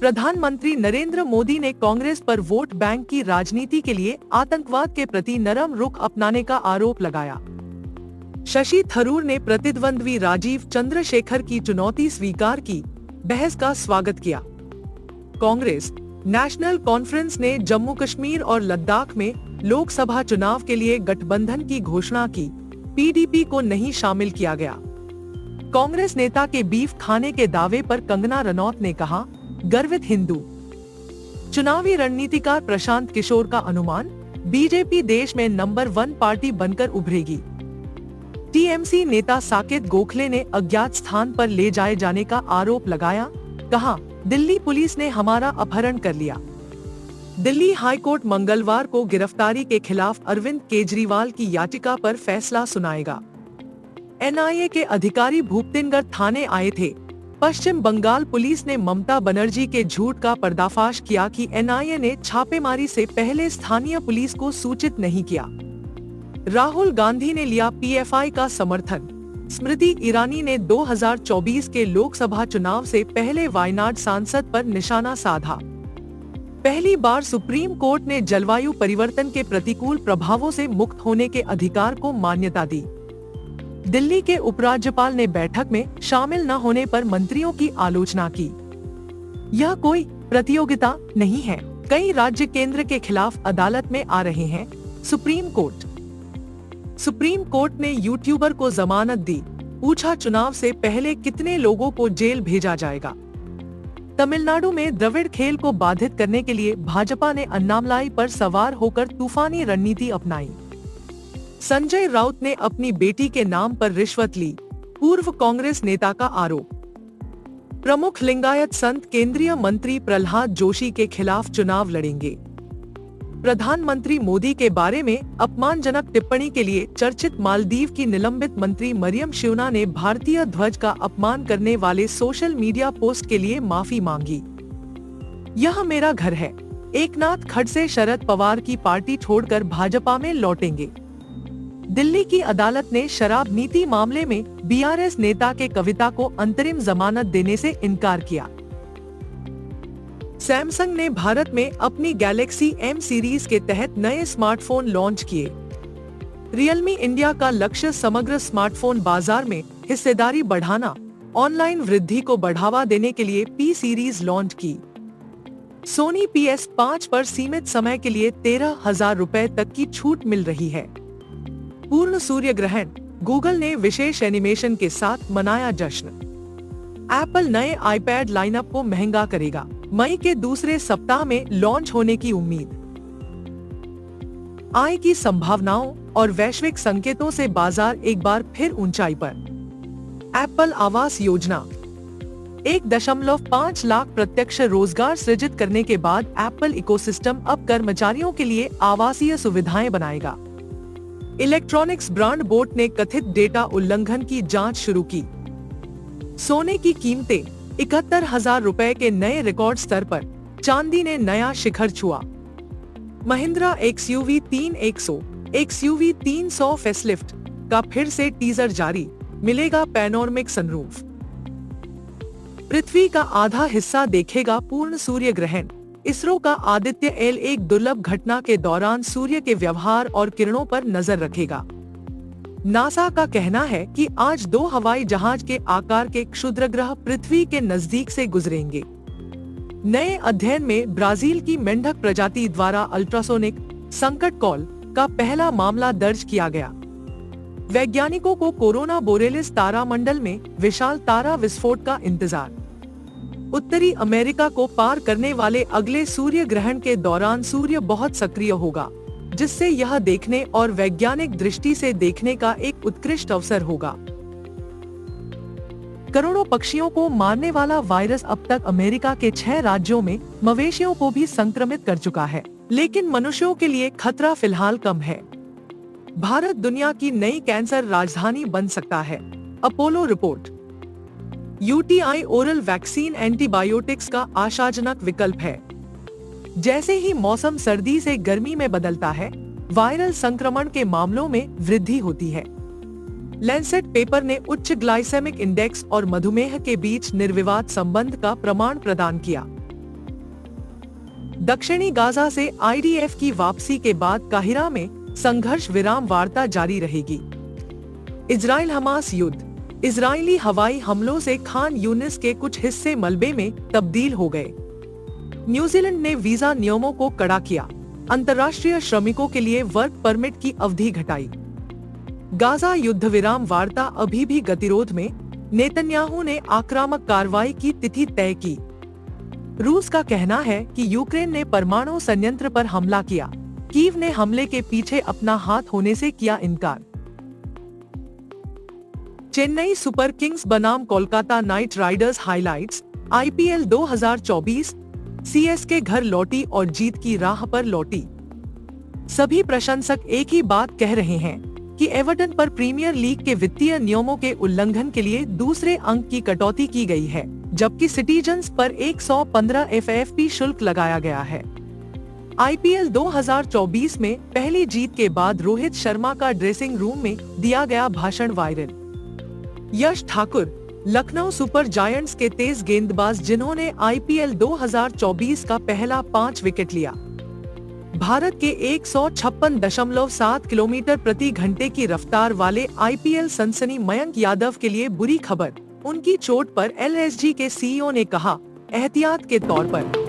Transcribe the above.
प्रधानमंत्री नरेंद्र मोदी ने कांग्रेस पर वोट बैंक की राजनीति के लिए आतंकवाद के प्रति नरम रुख अपनाने का आरोप लगाया। शशि थरूर ने प्रतिद्वंद्वी राजीव चंद्रशेखर की चुनौती स्वीकार की, बहस का स्वागत किया। कांग्रेस नेशनल कॉन्फ्रेंस ने जम्मू कश्मीर और लद्दाख में लोकसभा चुनाव के लिए गठबंधन की घोषणा की, पीडीपी को नहीं शामिल किया गया। कांग्रेस नेता के बीफ खाने के दावे पर कंगना रनौत ने कहा, गर्वित हिंदू। चुनावी रणनीतिकार प्रशांत किशोर का अनुमान, बीजेपी देश में नंबर 1 पार्टी बनकर उभरेगी। टीएमसी नेता साकेत गोखले ने अज्ञात स्थान पर ले जाए जाने का आरोप लगाया, कहा, दिल्ली पुलिस ने हमारा अपहरण कर लिया। दिल्ली हाईकोर्ट मंगलवार को गिरफ्तारी के खिलाफ अरविंद केजरीवाल की याचिका पर फैसला सुनाएगा। एनआईए के अधिकारी भूपतिनगढ़ थाने आए थे। पश्चिम बंगाल पुलिस ने ममता बनर्जी के झूठ का पर्दाफाश किया कि एनआईए ने छापेमारी से पहले स्थानीय पुलिस को सूचित नहीं किया। राहुल गांधी ने लिया पीएफआई का समर्थन। स्मृति ईरानी ने 2024 के लोकसभा चुनाव से पहले वायनाड सांसद पर निशाना साधा। पहली बार सुप्रीम कोर्ट ने जलवायु परिवर्तन के प्रतिकूल प्रभावों से मुक्त होने के अधिकार को मान्यता दी। दिल्ली के उपराज्यपाल ने बैठक में शामिल न होने पर मंत्रियों की आलोचना की। यह कोई प्रतियोगिता नहीं है, कई राज्य केंद्र के खिलाफ अदालत में आ रहे हैं। सुप्रीम कोर्ट ने यूट्यूबर को जमानत दी, पूछा चुनाव से पहले कितने लोगों को जेल भेजा जाएगा। तमिलनाडु में द्रविड़ खेल को बाधित करने के लिए भाजपा ने अन्नामलाई पर सवार होकर तूफानी रणनीति अपनाई। संजय राउत ने अपनी बेटी के नाम पर रिश्वत ली, पूर्व कांग्रेस नेता का आरोप। प्रमुख लिंगायत संत केंद्रीय मंत्री प्रहलाद जोशी के खिलाफ चुनाव लड़ेंगे। प्रधानमंत्री मोदी के बारे में अपमानजनक टिप्पणी के लिए चर्चित मालदीव की निलंबित मंत्री मरियम शिवना ने भारतीय ध्वज का अपमान करने वाले सोशल मीडिया पोस्ट के लिए माफी मांगी। यह मेरा घर है। एकनाथ खड़से शरद पवार की पार्टी छोड़कर भाजपा में लौटेंगे। दिल्ली की अदालत ने शराब नीति मामले में बीआरएस नेता के कविता को अंतरिम जमानत देने से इनकार किया। सैमसंग ने भारत में अपनी गैलेक्सी एम सीरीज के तहत नए स्मार्टफोन लॉन्च किए। रियलमी इंडिया का लक्ष्य समग्र स्मार्टफोन बाजार में हिस्सेदारी बढ़ाना, ऑनलाइन वृद्धि को बढ़ावा देने के लिए पी सीरीज लॉन्च की। सोनी PS5 पर सीमित समय के लिए 13,000 रुपए तक की छूट मिल रही है। पूर्ण सूर्य ग्रहण, गूगल ने विशेष एनिमेशन के साथ मनाया जश्न। एप्पल नए आईपैड लाइनअप को महंगा करेगा, मई के दूसरे सप्ताह में लॉन्च होने की उम्मीद। आय की संभावनाओं और वैश्विक संकेतों से बाजार एक बार फिर ऊंचाई पर। एप्पल आवास योजना, 1.5 लाख प्रत्यक्ष रोजगार सृजित करने के बाद एप्पल इकोसिस्टम अब कर्मचारियों के लिए आवासीय सुविधाएं बनाएगा। इलेक्ट्रॉनिक्स ब्रांड बोट ने कथित डेटा उल्लंघन की जांच शुरू की। सोने की कीमतें 71,000 रुपए के नए रिकॉर्ड स्तर पर, चांदी ने नया शिखर छुआ। महिंद्रा XUV 300, XUV 300 फेसलिफ्ट का फिर से टीजर जारी, मिलेगा पैनोरमिक सनरूफ। पृथ्वी का आधा हिस्सा देखेगा पूर्ण सूर्य ग्रहण। इसरो का आदित्य L एक दुर्लभ घटना के दौरान सूर्य के व्यवहार और किरणों पर नजर रखेगा। नासा का कहना है कि आज 2 हवाई जहाज के आकार के क्षुद्रग्रह पृथ्वी के नजदीक से गुजरेंगे। नए अध्ययन में ब्राजील की मेंढक प्रजाति द्वारा अल्ट्रासोनिक संकट कॉल का पहला मामला दर्ज किया गया। वैज्ञानिकों को कोरोना बोरेलिस तारामंडल में विशाल तारा विस्फोट का इंतजार। उत्तरी अमेरिका को पार करने वाले अगले सूर्य ग्रहण के दौरान सूर्य बहुत सक्रिय होगा, जिससे यह देखने और वैज्ञानिक दृष्टि से देखने का एक उत्कृष्ट अवसर होगा। करोड़ों पक्षियों को मारने वाला वायरस अब तक अमेरिका के 6 राज्यों में मवेशियों को भी संक्रमित कर चुका है, लेकिन मनुष्यों के लिए खतरा फिलहाल कम है। भारत दुनिया की नई कैंसर राजधानी बन सकता है, Apollo report. UTI oral vaccine antibiotics का आशाजनक विकल्प है। जैसे ही मौसम सर्दी से गर्मी में बदलता है, वायरल संक्रमण के मामलों में वृद्धि होती है। लैंसेट पेपर ने उच्च ग्लाइसेमिक इंडेक्स और मधुमेह के बीच निर्विवाद संबंध का प्रमाण प्रदान किया। दक्षिणी गाजा से आईडीएफ की वापसी के बाद काहिरा में संघर्ष विराम वार्ता जारी रहेगी। इजराइल हमास युद्ध। इजरायली हवाई हमलों से खान यूनिस के कुछ हिस्से मलबे में तब्दील हो गए। न्यूजीलैंड ने वीजा नियमों को कड़ा किया। अंतर्राष्ट्रीय श्रमिकों के लिए वर्क परमिट की अवधि घटाई। गाजा युद्ध विराम वार्ता अभी भी गतिरोध में। नेतन्याहू ने आक्रामक कार्रवाई की तिथि तय की। रूस का कहना है कि यूक्रेन ने परमाणु संयंत्र पर हमला किया। कीव ने हमले के पीछे अपना हाथ होने से किया इनकार। चेन्नई सुपर किंग्स बनाम Kolkata night Riders highlights. IPL 2024 CSK घर लौटी और जीत की राह पर लौटी। सभी प्रशंसक एक ही बात कह रहे हैं कि एवर्टन पर प्रीमियर लीग के वित्तीय नियमों के उल्लंघन के लिए दूसरे अंक की कटौती की गई है, जबकि सिटीजन्स पर 115 एफएफपी शुल्क लगाया गया है। आईपीएल 2024 में पहली जीत के बाद रोहित शर्मा का ड्रेसिंग रूम में दिया गया भाषण वायरल। यश ठाकुर लखनऊ सुपर जायंट्स के तेज गेंदबाज जिन्होंने आईपीएल 2024 का पहला 5 विकेट लिया। भारत के 156.7 किलोमीटर प्रति घंटे की रफ्तार वाले आईपीएल सनसनी मयंक यादव के लिए बुरी खबर। उनकी चोट पर एलएसजी के सीईओ ने कहा, एहतियात के तौर पर